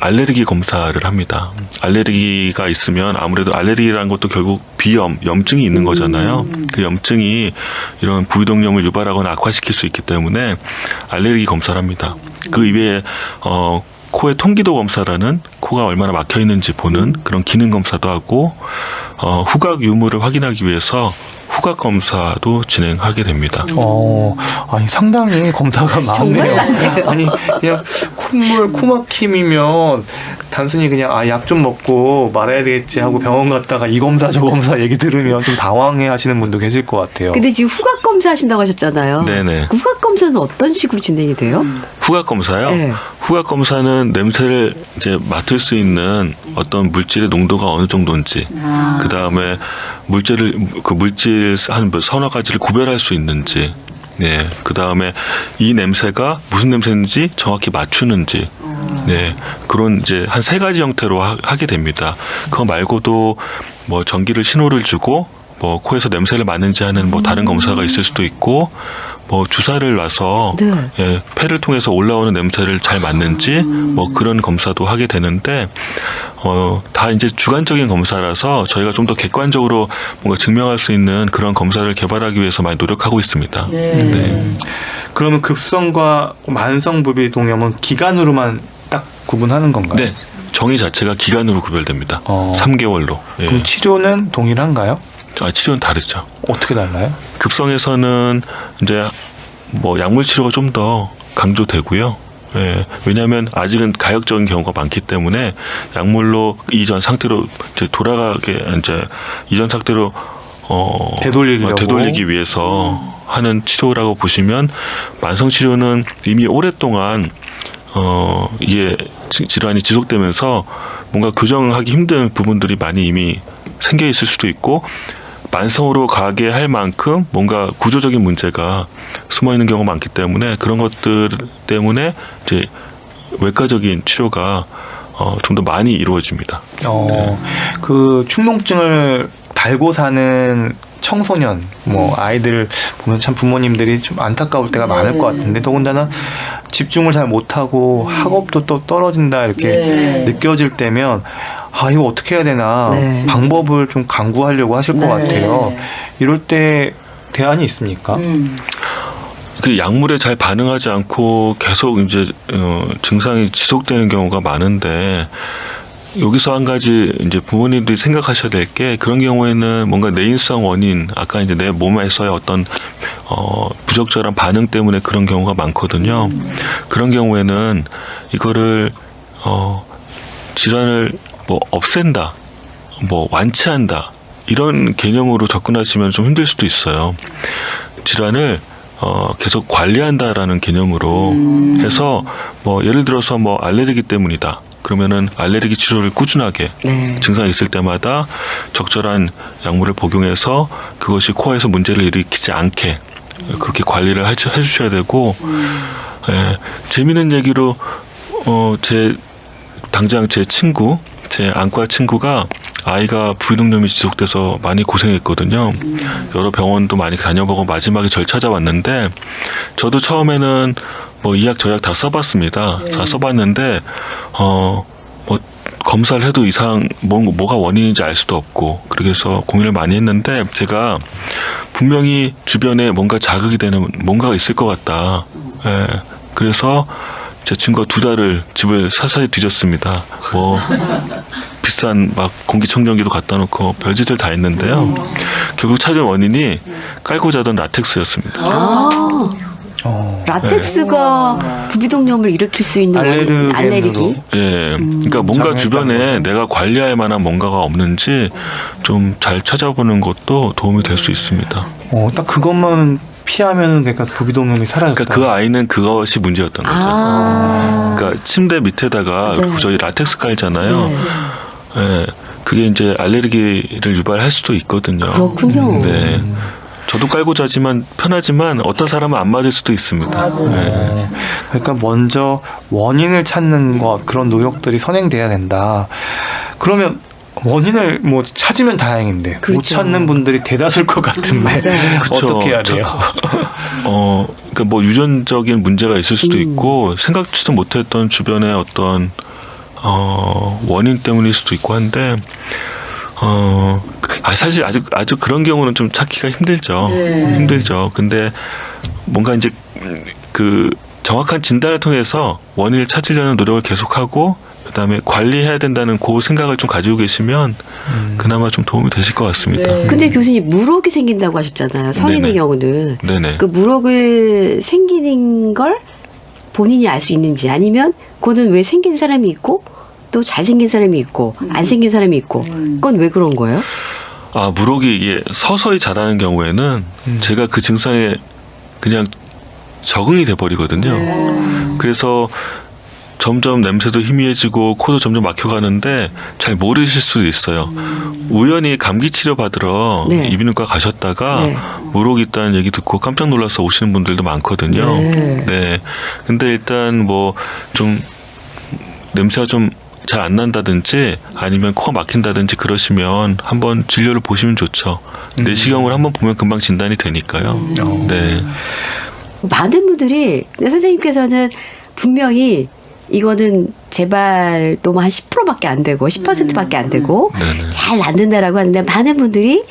[SPEAKER 2] 알레르기 검사를 합니다. 알레르기가 있으면 아무래도 알레르기라는 것도 결국 염증이 있는 거잖아요. 그 염증이 이런 부비동염을 유발하거나 악화시킬 수 있기 때문에 알레르기 검사를 합니다. 그 이외에 코의 통기도 검사라는 코가 얼마나 막혀 있는지 보는 그런 기능 검사도 하고 후각 유무를 확인하기 위해서 후각 검사도 진행하게 됩니다.
[SPEAKER 1] 아니 상당히 검사가 많네요. 아니 그냥 콧물 코막힘이면 단순히 그냥 약 좀 먹고 말아야 되겠지 하고 병원 갔다가 이 검사 저 검사 얘기 들으면 좀 당황해하시는 분도 계실 것 같아요.
[SPEAKER 3] 근데 지금 후각 검사 하신다고 하셨잖아요.
[SPEAKER 2] 네네.
[SPEAKER 3] 그 후각 검사는 어떤 식으로 진행이 돼요?
[SPEAKER 2] 후각 검사요?
[SPEAKER 3] 네.
[SPEAKER 2] 후각 검사는 냄새를 이제 맡을 수 있는 어떤 물질의 농도가 어느 정도인지, 그 다음에 물질 한 서너 가지를 구별할 수 있는지, 네, 그 다음에 이 냄새가 무슨 냄새인지 정확히 맞추는지, 네, 그런 이제 한 3가지 형태로 하게 됩니다. 그거 말고도 뭐 전기를 신호를 주고 뭐 코에서 냄새를 맡는지 하는 뭐 다른 검사가 있을 수도 있고. 뭐 주사를 놔서 폐를 통해서 올라오는 냄새를 잘 맡는지 뭐 그런 검사도 하게 되는데 다 이제 주관적인 검사라서 저희가 좀 더 객관적으로 뭔가 증명할 수 있는 그런 검사를 개발하기 위해서 많이 노력하고 있습니다. 네.
[SPEAKER 1] 그러면 급성과 만성 부비동염은 기간으로만 딱 구분하는 건가요?
[SPEAKER 2] 네, 정의 자체가 기간으로 구별됩니다. 3개월로.
[SPEAKER 1] 그럼 치료는 동일한가요?
[SPEAKER 2] 치료는 다르죠.
[SPEAKER 1] 어떻게 달라요?
[SPEAKER 2] 급성에서는 이제 뭐 약물 치료가 좀 더 강조되고요. 예, 왜냐하면 아직은 가역적인 경우가 많기 때문에 약물로 이전 상태로 이제 돌아가게 이제 이전 상태로 되돌리기 위해서 하는 치료라고 보시면 만성 치료는 이미 오랫동안 이게 질환이 지속되면서 뭔가 교정하기 힘든 부분들이 많이 이미 생겨 있을 수도 있고. 만성으로 가게 할 만큼 뭔가 구조적인 문제가 숨어 있는 경우가 많기 때문에 그런 것들 때문에 이제 외과적인 치료가 좀 더 많이 이루어집니다.
[SPEAKER 1] 그 축농증을 달고 사는 청소년, 뭐 아이들 보면 참 부모님들이 좀 안타까울 때가 많을 것 같은데 더군다나 집중을 잘 못하고 학업도 또 떨어진다 이렇게 느껴질 때면 이거 어떻게 해야 되나 방법을 좀 강구하려고 하실 것 같아요. 이럴 때 대안이 있습니까?
[SPEAKER 2] 그 약물에 잘 반응하지 않고 계속 이제 증상이 지속되는 경우가 많은데 여기서 한 가지 이제 부모님들이 생각하셔야 될 게 그런 경우에는 뭔가 내인성 원인 아까 이제 내 몸에서의 어떤 부적절한 반응 때문에 그런 경우가 많거든요. 그런 경우에는 이거를 질환을 뭐 없앤다, 뭐 완치한다 이런 개념으로 접근하시면 좀 힘들 수도 있어요. 질환을 계속 관리한다라는 개념으로 해서 뭐 예를 들어서 뭐 알레르기 때문이다. 그러면은 알레르기 치료를 꾸준하게
[SPEAKER 3] 네.
[SPEAKER 2] 증상이 있을 때마다 적절한 약물을 복용해서 그것이 코어에서 문제를 일으키지 않게 그렇게 관리를 해주셔야 되고, 예, 재미있는 얘기로 당장 제 안과 친구가 아이가 부비동염이 지속돼서 많이 고생했거든요. 여러 병원도 많이 다녀보고 마지막에 절 찾아왔는데, 저도 처음에는 뭐 이 약 저 약 다 써봤습니다. 다 써봤는데 뭐 검사를 해도 이상 뭐가 원인인지 알 수도 없고, 그래서 고민을 많이 했는데, 제가 분명히 주변에 뭔가 자극이 되는 뭔가가 있을 것 같다. 예, 그래서 제 친구가 2달을 집을 사사히 뒤졌습니다. 뭐 비싼 막 공기청정기도 갖다 놓고 별짓을 다 했는데요. 결국 찾은 원인이 깔고 자던 라텍스였습니다.
[SPEAKER 3] 라텍스가 부비동염을 일으킬 수 있는 알레르기?
[SPEAKER 2] 예, 그러니까 뭔가 주변에 내가 관리할 만한 뭔가가 없는지 좀 잘 찾아보는 것도 도움이 될 수 있습니다.
[SPEAKER 1] 딱 그것만 피하면 그러니까 부비동염이 사라졌다.
[SPEAKER 2] 그러니까 그 아이는 그것이 문제였던 거죠. 그러니까 침대 밑에다가
[SPEAKER 3] 네.
[SPEAKER 2] 저희 라텍스 깔잖아요.
[SPEAKER 3] 네.
[SPEAKER 2] 예, 그게 이제 알레르기를 유발할 수도 있거든요.
[SPEAKER 3] 그렇군요.
[SPEAKER 2] 네. 저도 깔고 자지만 편하지만 어떤 사람은 안 맞을 수도 있습니다. 네.
[SPEAKER 1] 그러니까 먼저 원인을 찾는 것, 그런 노력들이 선행돼야 된다. 그러면 원인을 뭐 찾으면 다행인데
[SPEAKER 3] 그렇죠.
[SPEAKER 1] 못 찾는 분들이 대다수일 것 같은데
[SPEAKER 3] 맞아요.
[SPEAKER 1] 어떻게 해야 돼요?
[SPEAKER 2] 그러니까 뭐 유전적인 문제가 있을 수도 있고 생각지도 못했던 주변의 어떤 원인 때문일 수도 있고 한데 사실 아주 그런 경우는 좀 찾기가 힘들죠. 힘들죠. 근데 뭔가 이제 그 정확한 진단을 통해서 원인을 찾으려는 노력을 계속하고, 그다음에 관리해야 된다는 그 생각을 좀 가지고 계시면 그나마 좀 도움이 되실 것 같습니다.
[SPEAKER 3] 근데 교수님, 물혹이 생긴다고 하셨잖아요. 성인의
[SPEAKER 2] 네네.
[SPEAKER 3] 경우는.
[SPEAKER 2] 네네.
[SPEAKER 3] 그 물혹을 생기는 걸 본인이 알 수 있는지, 아니면 그거는 왜 생긴 사람이 있고 또 잘생긴 사람이 있고 안 생긴 사람이 있고, 그건 왜 그런 거예요?
[SPEAKER 2] 물혹이 이게 서서히 자라는 경우에는 제가 그 증상에 그냥 적응이 돼 버리거든요. 그래서 점점 냄새도 희미해지고 코도 점점 막혀가는데 잘 모르실 수도 있어요. 우연히 감기 치료 받으러
[SPEAKER 3] 네.
[SPEAKER 2] 이비인후과 가셨다가
[SPEAKER 3] 네.
[SPEAKER 2] 물혹이 있다는 얘기 듣고 깜짝 놀라서 오시는 분들도 많거든요.
[SPEAKER 3] 네.
[SPEAKER 2] 네. 근데 일단 뭐 좀 냄새가 좀 잘 안 난다든지 아니면 코가 막힌다든지 그러시면 한번 진료를 보시면 좋죠. 내시경을 한번 보면 금방 진단이 되니까요. 네.
[SPEAKER 3] 많은 분들이, 근데 선생님께서는 분명히 이거는 재발도 한 10%밖에 안 되고 10%밖에 안 되고
[SPEAKER 2] 네네.
[SPEAKER 3] 잘 낫는다라고 하는데, 많은 분들이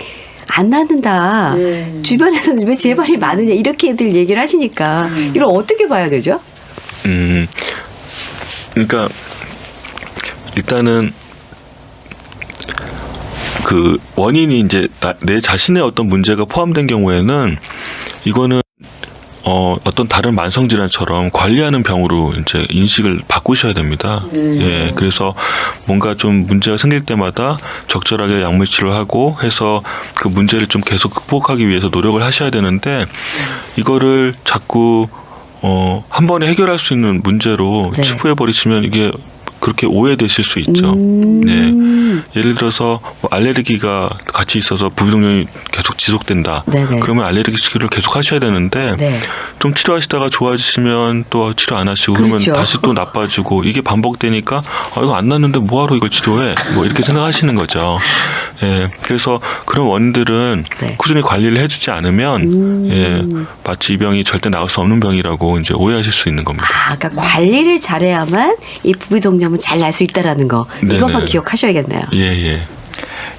[SPEAKER 3] 안 낫는다. 주변에서는 왜 재발이 많으냐 이렇게들 얘기를 하시니까 이걸 어떻게 봐야 되죠?
[SPEAKER 2] 그러니까 일단은 그 원인이 이제 내 자신의 어떤 문제가 포함된 경우에는 이거는 어떤 다른 만성 질환처럼 관리하는 병으로 이제 인식을 바꾸셔야 됩니다. 예, 그래서 뭔가 좀 문제가 생길 때마다 적절하게 약물 치료하고 해서 그 문제를 좀 계속 극복하기 위해서 노력을 하셔야 되는데, 이거를 자꾸 한 번에 해결할 수 있는 문제로
[SPEAKER 3] 네.
[SPEAKER 2] 치부해 버리시면 이게 그렇게 오해되실 수 있죠. 네. 예를 들어서 뭐 알레르기가 같이 있어서 부비동염이 계속 지속된다.
[SPEAKER 3] 네네.
[SPEAKER 2] 그러면 알레르기 치료를 계속 하셔야 되는데
[SPEAKER 3] 네.
[SPEAKER 2] 좀 치료하시다가 좋아지시면 또 치료 안 하시고
[SPEAKER 3] 그렇죠.
[SPEAKER 2] 그러면 다시 또 나빠지고, 이게 반복되니까 이거 안 났는데 뭐하러 이걸 치료해? 뭐 이렇게 생각하시는 거죠. 예, 그래서 그런 원인들은
[SPEAKER 3] 네.
[SPEAKER 2] 꾸준히 관리를 해주지 않으면 예, 마치 이 병이 절대 나을 수 없는 병이라고 이제 오해하실 수 있는 겁니다.
[SPEAKER 3] 그러니까 관리를 잘해야만 이 부비동염은 잘 날 수 있다라는 거,
[SPEAKER 2] 네네.
[SPEAKER 3] 이것만 기억하셔야겠네요.
[SPEAKER 2] 예.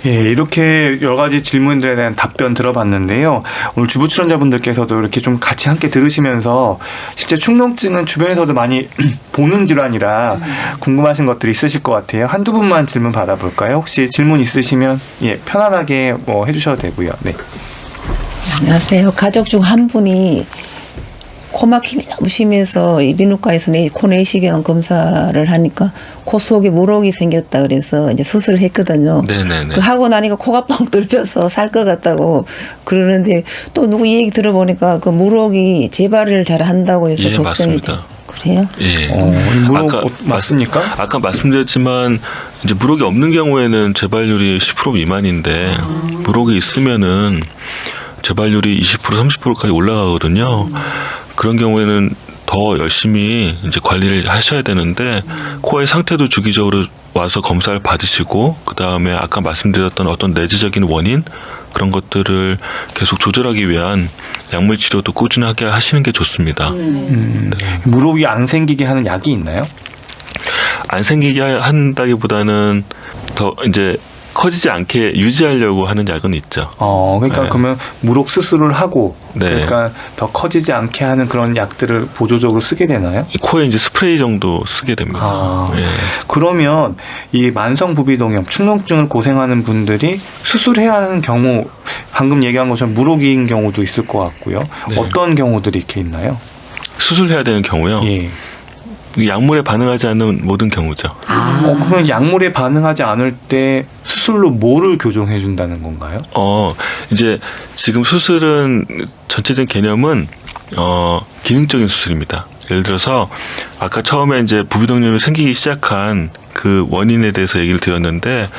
[SPEAKER 1] 예, 이렇게 여러 가지 질문들에 대한 답변 들어봤는데요. 오늘 주부 출연자분들께서도 이렇게 좀 같이 함께 들으시면서 실제 축농증은 주변에서도 많이 보는 질환이라 궁금하신 것들이 있으실 것 같아요. 한두 분만 질문 받아볼까요? 혹시 질문 있으시면 편안하게 뭐 해주셔도 되고요. 네.
[SPEAKER 6] 안녕하세요. 가족 중 한 분이 코 막힘이 너무 심해서 이비인후과에서 코 내시경 검사를 하니까 코 속에 물혹이 생겼다 그래서 이제 수술을 했거든요.
[SPEAKER 2] 네네네.
[SPEAKER 6] 그 하고 나니까 코가 뻥 뚫려서 살 것 같다고 그러는데 또 누구 얘기 들어보니까 그 물혹이 재발을 잘 한다고 해서
[SPEAKER 2] 예,
[SPEAKER 6] 걱정이
[SPEAKER 2] 맞습니다.
[SPEAKER 6] 돼요. 그래요?
[SPEAKER 2] 예.
[SPEAKER 1] 이 물혹 맞습니까?
[SPEAKER 2] 아까 말씀드렸지만 이제 물혹이 없는 경우에는 재발률이 10% 미만인데 물혹이 있으면은 재발률이 20% 30%까지 올라가거든요. 그런 경우에는 더 열심히 이제 관리를 하셔야 되는데 코의 상태도 주기적으로 와서 검사를 받으시고 그 다음에 아까 말씀드렸던 어떤 내재적인 원인 그런 것들을 계속 조절하기 위한 약물 치료도 꾸준하게 하시는 게 좋습니다.
[SPEAKER 1] 물혹이 안 생기게 하는 약이 있나요?
[SPEAKER 2] 안 생기게 한다기보다는 더 이제 커지지 않게 유지하려고 하는 약은 있죠.
[SPEAKER 1] 그러니까
[SPEAKER 2] 네.
[SPEAKER 1] 그러면 물혹 수술을 하고
[SPEAKER 2] 네.
[SPEAKER 1] 그러니까 더 커지지 않게 하는 그런 약들을 보조적으로 쓰게 되나요?
[SPEAKER 2] 코에 이제 스프레이 정도 쓰게 됩니다. 예.
[SPEAKER 1] 그러면 이 만성 부비동염, 축농증을 고생하는 분들이 수술해야 하는 경우, 방금 얘기한 것처럼 물혹인 경우도 있을 것 같고요.
[SPEAKER 2] 네.
[SPEAKER 1] 어떤 경우들이 이렇게 있나요?
[SPEAKER 2] 수술해야 되는 경우요.
[SPEAKER 1] 예.
[SPEAKER 2] 약물에 반응하지 않는 모든 경우죠.
[SPEAKER 1] 그러면 약물에 반응하지 않을 때 수술로 뭐를 교정해 준다는 건가요?
[SPEAKER 2] 이제 지금 수술은 전체적인 개념은 기능적인 수술입니다. 예를 들어서 아까 처음에 이제 부비동염이 생기기 시작한 그 원인에 대해서 얘기를 드렸는데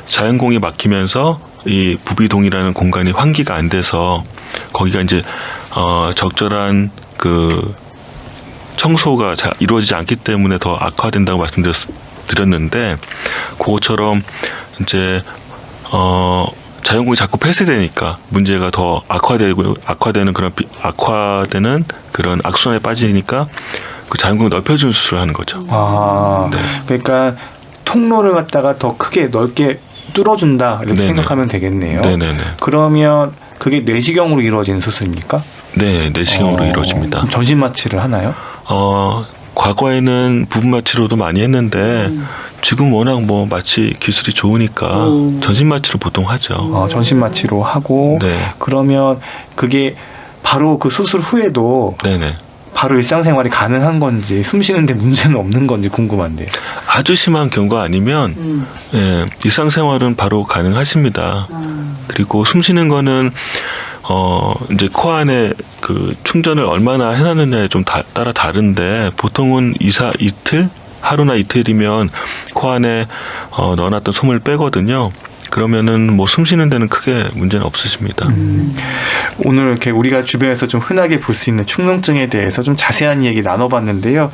[SPEAKER 2] 자연공이 막히면서 이 부비동이라는 공간이 환기가 안 돼서 거기가 이제 적절한 그 청소가 잘 이루어지지 않기 때문에 더 악화된다고 말씀드렸는데 그것처럼 이제 자연공이 자꾸 폐쇄되니까 문제가 더 악화되는 그런 악순환에 빠지니까 그 자연공을 넓혀주는 수술을 하는 거죠. 네.
[SPEAKER 1] 그러니까 통로를 갖다가 더 크게 넓게 뚫어준다 이렇게
[SPEAKER 2] 네네.
[SPEAKER 1] 생각하면 되겠네요.
[SPEAKER 2] 네네네.
[SPEAKER 1] 그러면 그게 내시경으로 이루어지는 수술입니까?
[SPEAKER 2] 네, 내시경으로 이루어집니다.
[SPEAKER 1] 그럼 전신 마취를 하나요?
[SPEAKER 2] 과거에는 부분 마취로도 많이 했는데 지금 워낙 뭐 마취 기술이 좋으니까 전신 마취로 보통 하죠.
[SPEAKER 1] 전신 마취로 하고
[SPEAKER 2] 네.
[SPEAKER 1] 그러면 그게 바로 그 수술 후에도
[SPEAKER 2] 네네.
[SPEAKER 1] 바로 일상생활이 가능한 건지 숨 쉬는데 문제는 없는 건지 궁금한데요.
[SPEAKER 2] 아주 심한 경우가 아니면 예, 일상생활은 바로 가능하십니다. 그리고 숨 쉬는 거는 이제 코 안에 그 충전을 얼마나 해놨느냐에 좀 따라 다른데 보통은 이틀? 하루나 이틀이면 코 안에 넣어놨던 솜을 빼거든요. 그러면은 뭐 숨 쉬는 데는 크게 문제는 없으십니다.
[SPEAKER 1] 오늘 이렇게 우리가 주변에서 좀 흔하게 볼 수 있는 축농증에 대해서 좀 자세한 얘기 나눠봤는데요.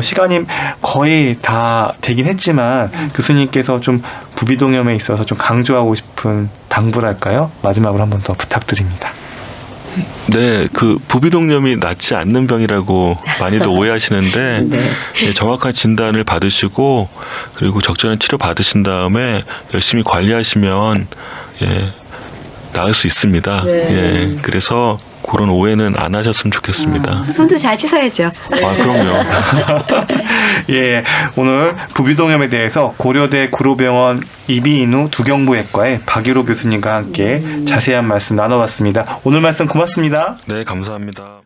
[SPEAKER 1] 시간이 거의 다 되긴 했지만 교수님께서 좀 부비동염에 있어서 좀 강조하고 싶은 당부랄까요? 마지막으로 한 번 더 부탁드립니다.
[SPEAKER 2] 네, 그 부비동염이 낫지 않는 병이라고 많이들 오해하시는데 예, 정확한 진단을 받으시고 그리고 적절한 치료 받으신 다음에 열심히 관리하시면 예, 나을 수 있습니다. 예, 그래서 그런 오해는 안 하셨으면 좋겠습니다.
[SPEAKER 3] 손도 잘 씻어야죠.
[SPEAKER 2] 그럼요.
[SPEAKER 1] 예, 오늘 부비동염에 대해서 고려대 구로병원 이비인후 두경부외과의 박유로 교수님과 함께 자세한 말씀 나눠봤습니다. 오늘 말씀 고맙습니다.
[SPEAKER 2] 네, 감사합니다.